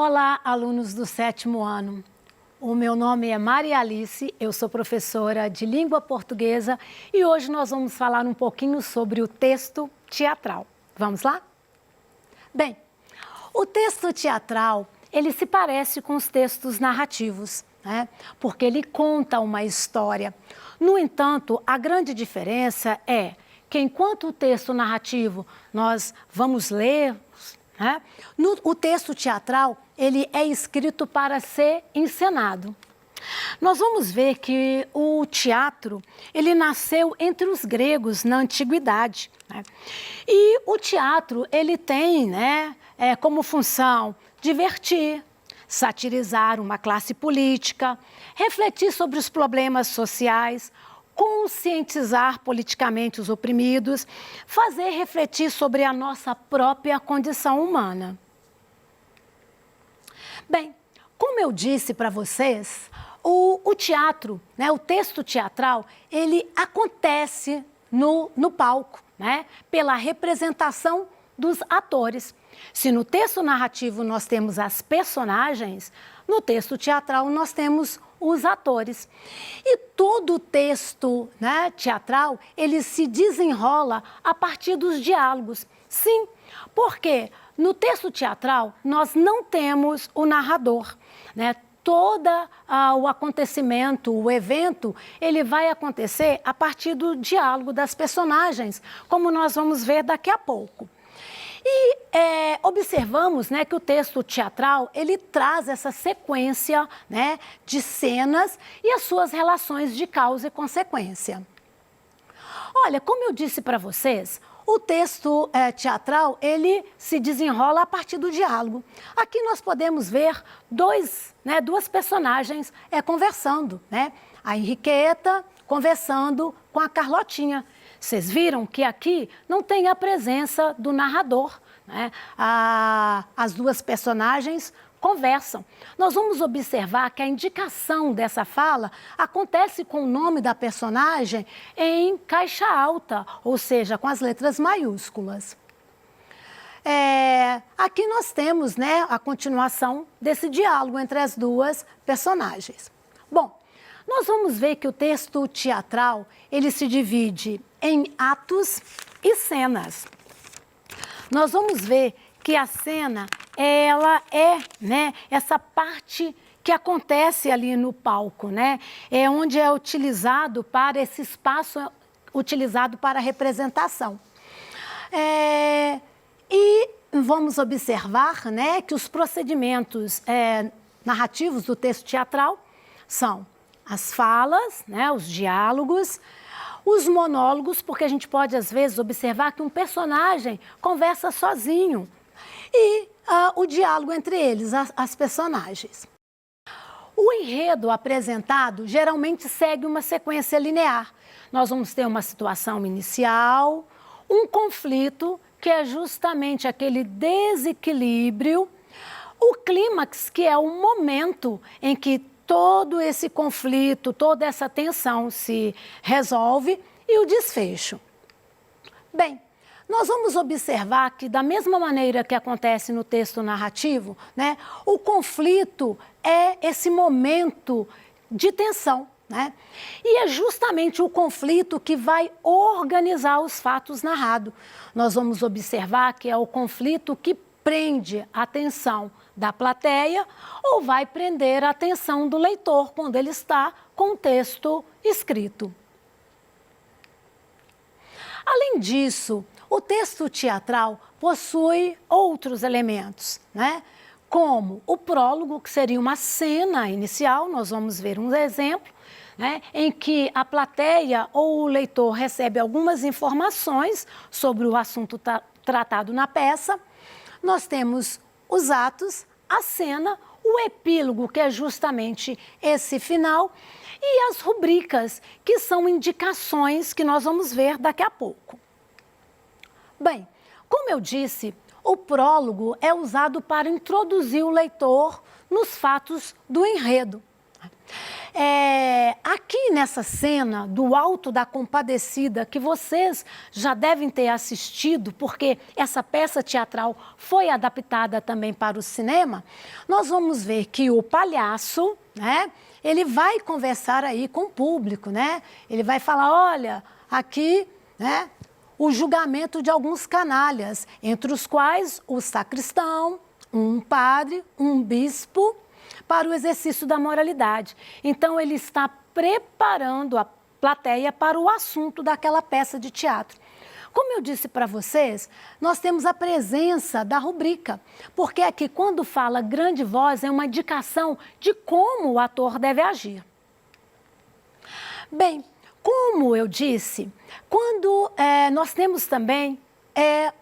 Olá, alunos do 7º ano. O meu nome é Maria Alice, eu sou professora de língua portuguesa e hoje nós vamos falar um pouquinho sobre o texto teatral. Vamos lá? Bem, o texto teatral, ele se parece com os textos narrativos, né? Porque ele conta uma história. No entanto, a grande diferença é que enquanto o texto narrativo nós vamos ler, né? O texto teatral, ele é escrito para ser encenado. Nós vamos ver que o teatro, ele nasceu entre os gregos na antiguidade, né? E o teatro, ele tem, né, como função divertir, satirizar uma classe política, refletir sobre os problemas sociais, conscientizar politicamente os oprimidos, fazer refletir sobre a nossa própria condição humana. Bem, como eu disse para vocês, o teatro, né, o texto teatral, ele acontece no palco, né, pela representação dos atores. Se no texto narrativo nós temos as personagens, no texto teatral nós temos os atores. E todo o texto, né, teatral, ele se desenrola a partir dos diálogos. Sim, porque no texto teatral nós não temos o narrador, né? Todo o acontecimento, o evento, ele vai acontecer a partir do diálogo das personagens, como nós vamos ver daqui a pouco. E observamos, né, que o texto teatral, ele traz essa sequência, né, de cenas e as suas relações de causa e consequência. Olha, como eu disse para vocês, o texto teatral, ele se desenrola a partir do diálogo. Aqui nós podemos ver duas personagens conversando, né? A Henriqueta conversando com a Carlotinha. Vocês viram que aqui não tem a presença do narrador, né? As duas personagens conversam. Nós vamos observar que a indicação dessa fala acontece com o nome da personagem em caixa alta, ou seja, com as letras maiúsculas. Aqui nós temos, né, a continuação desse diálogo entre as duas personagens. Bom, nós vamos ver que o texto teatral, ele se divide em atos e cenas. Nós vamos ver que a cena, ela né, essa parte que acontece ali no palco, né? É onde é utilizado para esse espaço, utilizado para representação. E vamos observar, né, que os procedimentos narrativos do texto teatral são as falas, né, os diálogos, os monólogos, porque a gente pode, às vezes, observar que um personagem conversa sozinho, e o diálogo entre eles, as personagens. O enredo apresentado geralmente segue uma sequência linear. Nós vamos ter uma situação inicial, um conflito, que é justamente aquele desequilíbrio, o clímax, que é o momento em que todo esse conflito, toda essa tensão se resolve, e o desfecho. Bem, nós vamos observar que, da mesma maneira que acontece no texto narrativo, né, o conflito é esse momento de tensão, né? E é justamente o conflito que vai organizar os fatos narrados. Nós vamos observar que é o conflito que prende a atenção da plateia ou vai prender a atenção do leitor quando ele está com o texto escrito. Além disso, o texto teatral possui outros elementos, né? Como o prólogo, que seria uma cena inicial, nós vamos ver um exemplo, né, em que a plateia ou o leitor recebe algumas informações sobre o assunto tratado na peça. Nós temos os atos, a cena, o epílogo, que é justamente esse final, e as rubricas, que são indicações que nós vamos ver daqui a pouco. Bem, como eu disse, o prólogo é usado para introduzir o leitor nos fatos do enredo. Aqui nessa cena do Alto da Compadecida, que vocês já devem ter assistido, porque essa peça teatral foi adaptada também para o cinema, nós vamos ver que o palhaço, né, ele vai conversar aí com o público, né? Ele vai falar, olha, aqui, né, o julgamento de alguns canalhas, entre os quais o sacristão, um padre, um bispo, para o exercício da moralidade. Então, ele está preparando a plateia para o assunto daquela peça de teatro. Como eu disse para vocês, nós temos a presença da rubrica, porque aqui, quando fala grande voz, é uma indicação de como o ator deve agir. Bem, como eu disse, quando nós temos também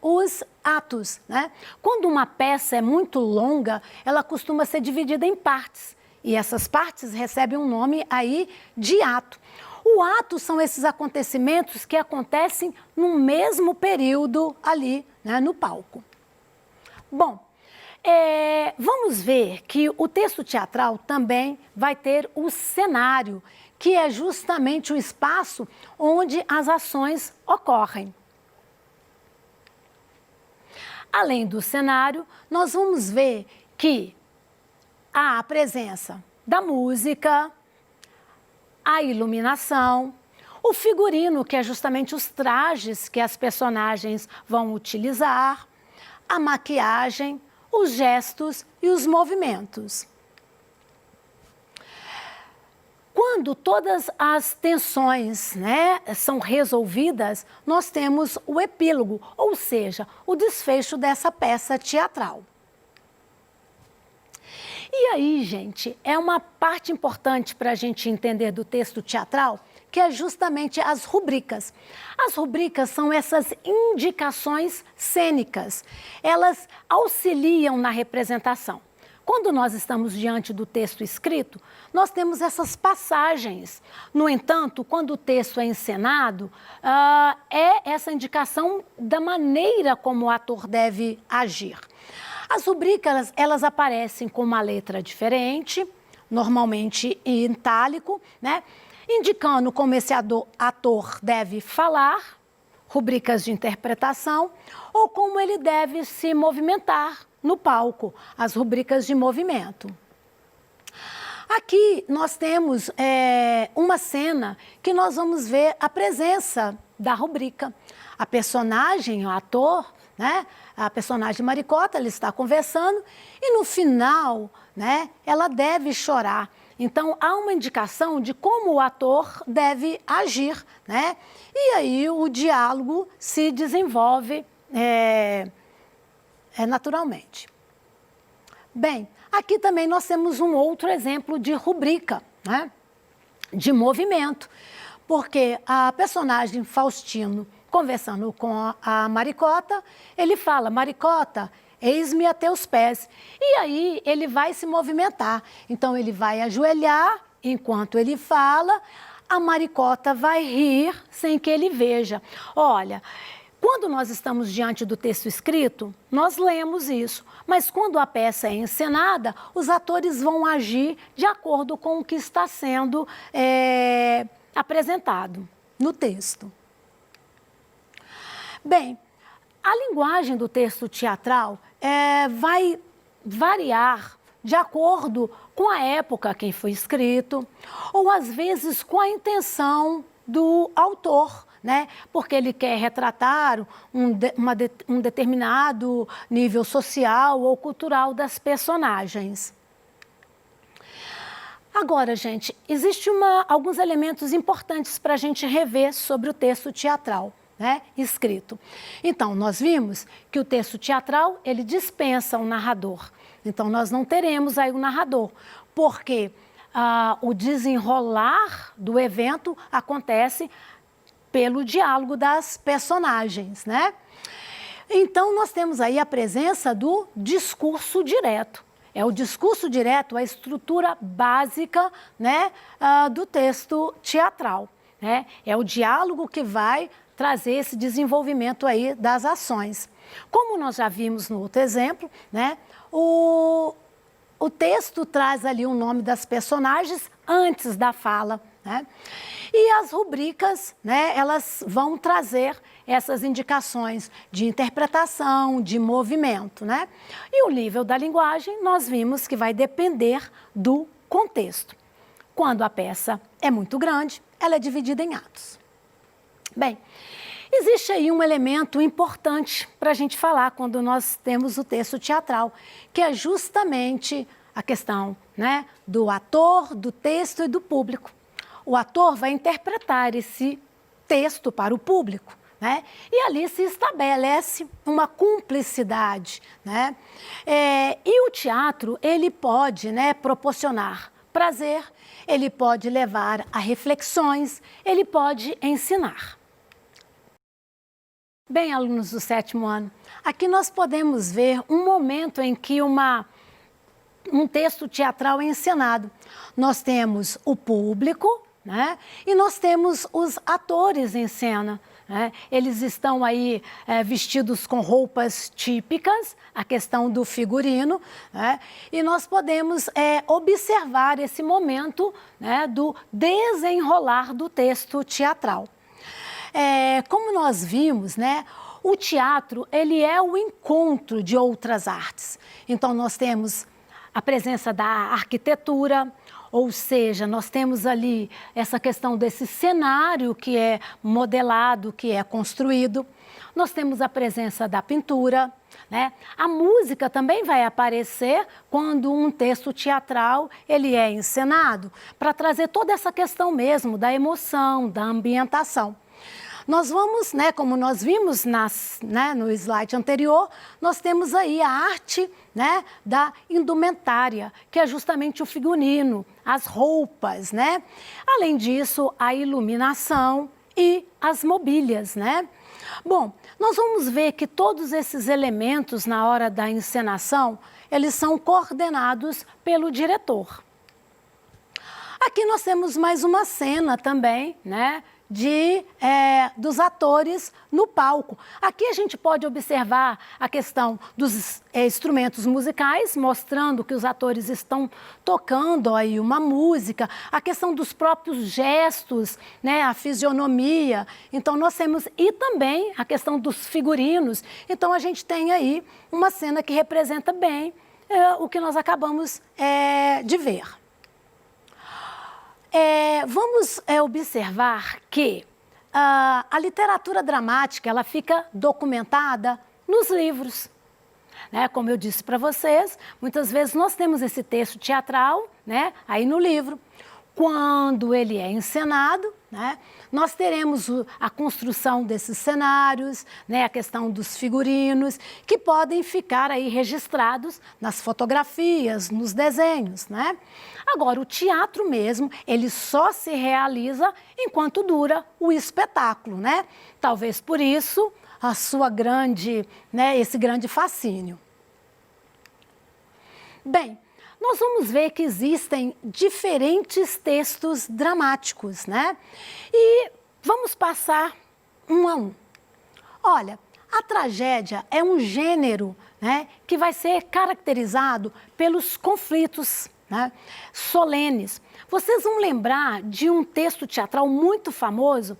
os atos, né? Quando uma peça é muito longa, ela costuma ser dividida em partes. E essas partes recebem um nome aí de ato. O ato são esses acontecimentos que acontecem no mesmo período ali, né, no palco. Bom, vamos ver que o texto teatral também vai ter o cenário, que é justamente o espaço onde as ações ocorrem. Além do cenário, nós vamos ver que há a presença da música, a iluminação, o figurino, que é justamente os trajes que as personagens vão utilizar, a maquiagem, os gestos e os movimentos. Quando todas as tensões, né, são resolvidas, nós temos o epílogo, ou seja, o desfecho dessa peça teatral. E aí, gente, é uma parte importante para a gente entender do texto teatral, que é justamente as rubricas. As rubricas são essas indicações cênicas. Elas auxiliam na representação. Quando nós estamos diante do texto escrito, nós temos essas passagens. No entanto, quando o texto é encenado, é essa indicação da maneira como o ator deve agir. As rubricas, elas aparecem com uma letra diferente, normalmente em itálico, né? Indicando como esse ator deve falar, rubricas de interpretação, ou como ele deve se movimentar no palco, as rubricas de movimento. Aqui nós temos uma cena que nós vamos ver a presença da rubrica. A personagem, o ator, né? A personagem Maricota, ela está conversando e no final, né, ela deve chorar. Então, há uma indicação de como o ator deve agir, né? E aí o diálogo se desenvolve naturalmente. Bem, aqui também nós temos um outro exemplo de rubrica, né? De movimento, porque a personagem Faustino, conversando com a Maricota, ele fala, Maricota, eis-me a teus pés. E aí ele vai se movimentar. Então ele vai ajoelhar enquanto ele fala, a Maricota vai rir sem que ele veja. Olha, quando nós estamos diante do texto escrito, nós lemos isso. Mas quando a peça é encenada, os atores vão agir de acordo com o que está sendo apresentado no texto. Bem, a linguagem do texto teatral vai variar de acordo com a época em que foi escrito, ou às vezes com a intenção do autor, né? Porque ele quer retratar um determinado nível social ou cultural das personagens. Agora, gente, existem alguns elementos importantes para a gente rever sobre o texto teatral, né, escrito. Então, nós vimos que o texto teatral, ele dispensa um narrador. Então, nós não teremos aí um narrador, porque o desenrolar do evento acontece pelo diálogo das personagens, né? Então, nós temos aí a presença do discurso direto. É o discurso direto, a estrutura básica, né, do texto teatral, né? É o diálogo que vai trazer esse desenvolvimento aí das ações. Como nós já vimos no outro exemplo, né, o texto traz ali o nome das personagens antes da fala, né? E as rubricas, né, elas vão trazer essas indicações de interpretação, de movimento, né? E o nível da linguagem, nós vimos que vai depender do contexto. Quando a peça é muito grande, ela é dividida em atos. Bem, existe aí um elemento importante para a gente falar quando nós temos o texto teatral, que é justamente a questão, né, do ator, do texto e do público. O ator vai interpretar esse texto para o público, né? E ali se estabelece uma cumplicidade, né? E o teatro, ele pode, né, proporcionar prazer, ele pode levar a reflexões, ele pode ensinar. Bem, alunos do 7º ano, aqui nós podemos ver um momento em que um texto teatral é encenado. Nós temos o público, né? E nós temos os atores em cena, né? Eles estão aí vestidos com roupas típicas, a questão do figurino, né? E nós podemos observar esse momento, né, do desenrolar do texto teatral. Como nós vimos, né, o teatro, ele é o encontro de outras artes. Então, nós temos a presença da arquitetura, ou seja, nós temos ali essa questão desse cenário que é modelado, que é construído. Nós temos a presença da pintura, né? A música também vai aparecer quando um texto teatral ele é encenado, para trazer toda essa questão mesmo da emoção, da ambientação. Nós vamos, né, como nós vimos no slide anterior, nós temos aí a arte, né, da indumentária, que é justamente o figurino, as roupas, né? Além disso, a iluminação e as mobílias, né? Bom, nós vamos ver que todos esses elementos na hora da encenação, eles são coordenados pelo diretor. Aqui nós temos mais uma cena também, né, dos atores no palco. Aqui a gente pode observar a questão dos instrumentos musicais, mostrando que os atores estão tocando aí uma música, a questão dos próprios gestos, né, a fisionomia. Então nós temos, e também a questão dos figurinos. Então a gente tem aí uma cena que representa bem o que nós acabamos de ver. Vamos observar que a literatura dramática ela fica documentada nos livros. Né? Como eu disse para vocês, muitas vezes nós temos esse texto teatral, né, aí no livro. Quando ele é encenado, né, nós teremos a construção desses cenários, né, a questão dos figurinos, que podem ficar aí registrados nas fotografias, nos desenhos, né? Agora, o teatro mesmo, ele só se realiza enquanto dura o espetáculo, né? Talvez por isso a sua esse grande fascínio. Bem, nós vamos ver que existem diferentes textos dramáticos, né? E vamos passar um a um. Olha, a tragédia é um gênero, né, que vai ser caracterizado pelos conflitos, né, solenes. Vocês vão lembrar de um texto teatral muito famoso,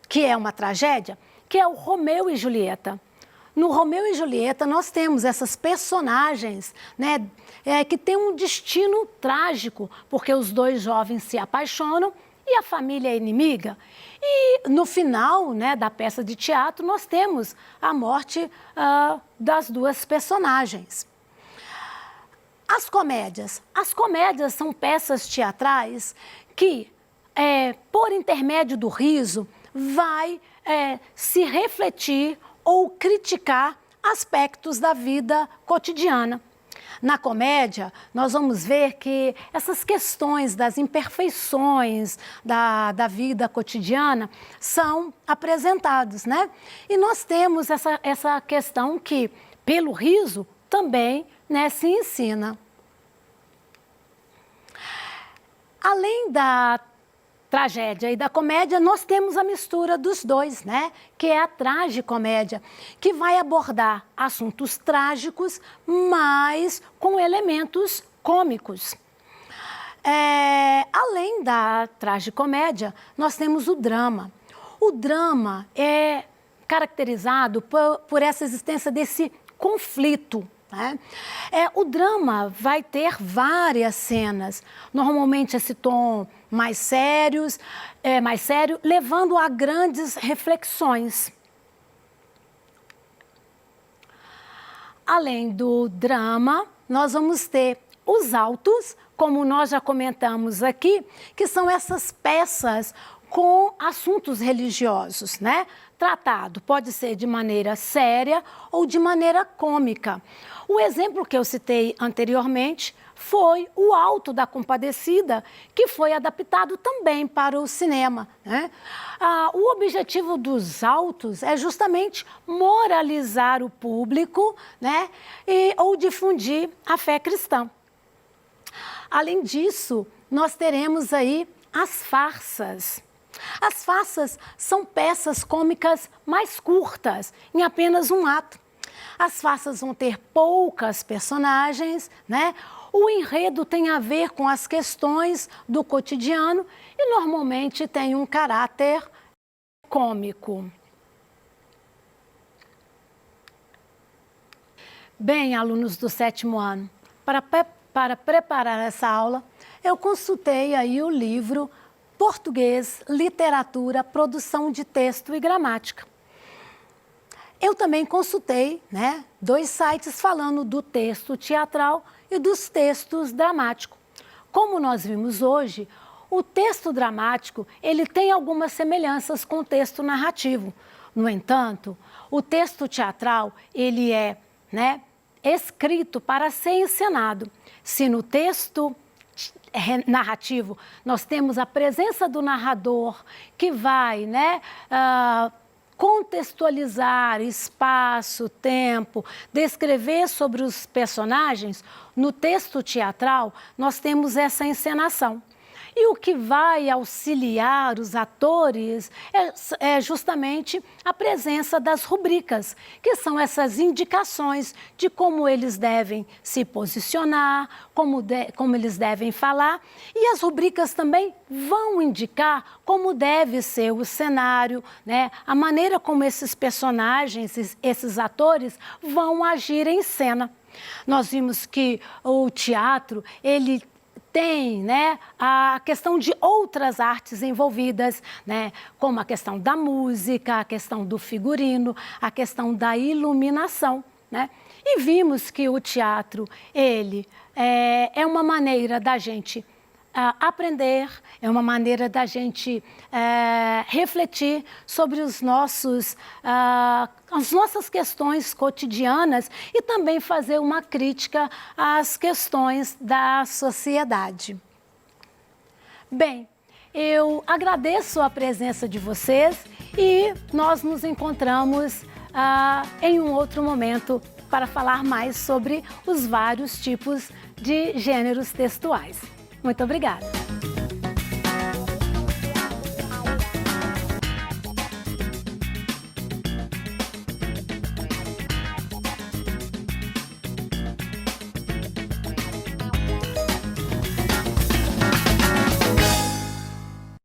que é uma tragédia, que é o Romeu e Julieta. No Romeu e Julieta, nós temos essas personagens, né, que têm um destino trágico, porque os dois jovens se apaixonam e a família é inimiga. E no final, né, da peça de teatro, nós temos a morte das duas personagens. As comédias. As comédias são peças teatrais que, por intermédio do riso, vai se refletir ou criticar aspectos da vida cotidiana. Na comédia, nós vamos ver que essas questões das imperfeições da vida cotidiana são apresentadas, né? E nós temos essa questão que, pelo riso, também, né, se ensina. Além da tragédia e da comédia, nós temos a mistura dos dois, né? Que é a tragicomédia, que vai abordar assuntos trágicos, mas com elementos cômicos. Além da tragicomédia, nós temos o drama. O drama é caracterizado por essa existência desse conflito, né? O drama vai ter várias cenas, normalmente esse tom mais sério, levando a grandes reflexões. Além do drama, nós vamos ter os autos, como nós já comentamos aqui, que são essas peças com assuntos religiosos, né? Tratado pode ser de maneira séria ou de maneira cômica. O exemplo que eu citei anteriormente foi o Auto da Compadecida, que foi adaptado também para o cinema, né? O objetivo dos autos é justamente moralizar o público, né? Ou difundir a fé cristã. Além disso, nós teremos aí as farsas. As farsas são peças cômicas mais curtas, em apenas um ato. As farsas vão ter poucas personagens, né? O enredo tem a ver com as questões do cotidiano e normalmente tem um caráter cômico. Bem, alunos do 7º ano, para preparar essa aula, eu consultei aí o livro Português, Literatura, Produção de Texto e Gramática. Eu também consultei, né, 2 sites falando do texto teatral e dos textos dramáticos. Como nós vimos hoje, o texto dramático ele tem algumas semelhanças com o texto narrativo. No entanto, o texto teatral ele é, né, escrito para ser encenado. Se no texto narrativo nós temos a presença do narrador que vai, né, contextualizar espaço, tempo, descrever sobre os personagens, no texto teatral nós temos essa encenação. E o que vai auxiliar os atores é justamente a presença das rubricas, que são essas indicações de como eles devem se posicionar, como eles devem falar. E as rubricas também vão indicar como deve ser o cenário, né? A maneira como esses personagens, esses atores vão agir em cena. Nós vimos que o teatro, ele tem, né, a questão de outras artes envolvidas, né, como a questão da música, a questão do figurino, a questão da iluminação, né? E vimos que o teatro, ele é uma maneira da gente aprender, é uma maneira da gente refletir sobre as nossas questões cotidianas e também fazer uma crítica às questões da sociedade. Bem, eu agradeço a presença de vocês e nós nos encontramos em um outro momento para falar mais sobre os vários tipos de gêneros textuais. Muito obrigada!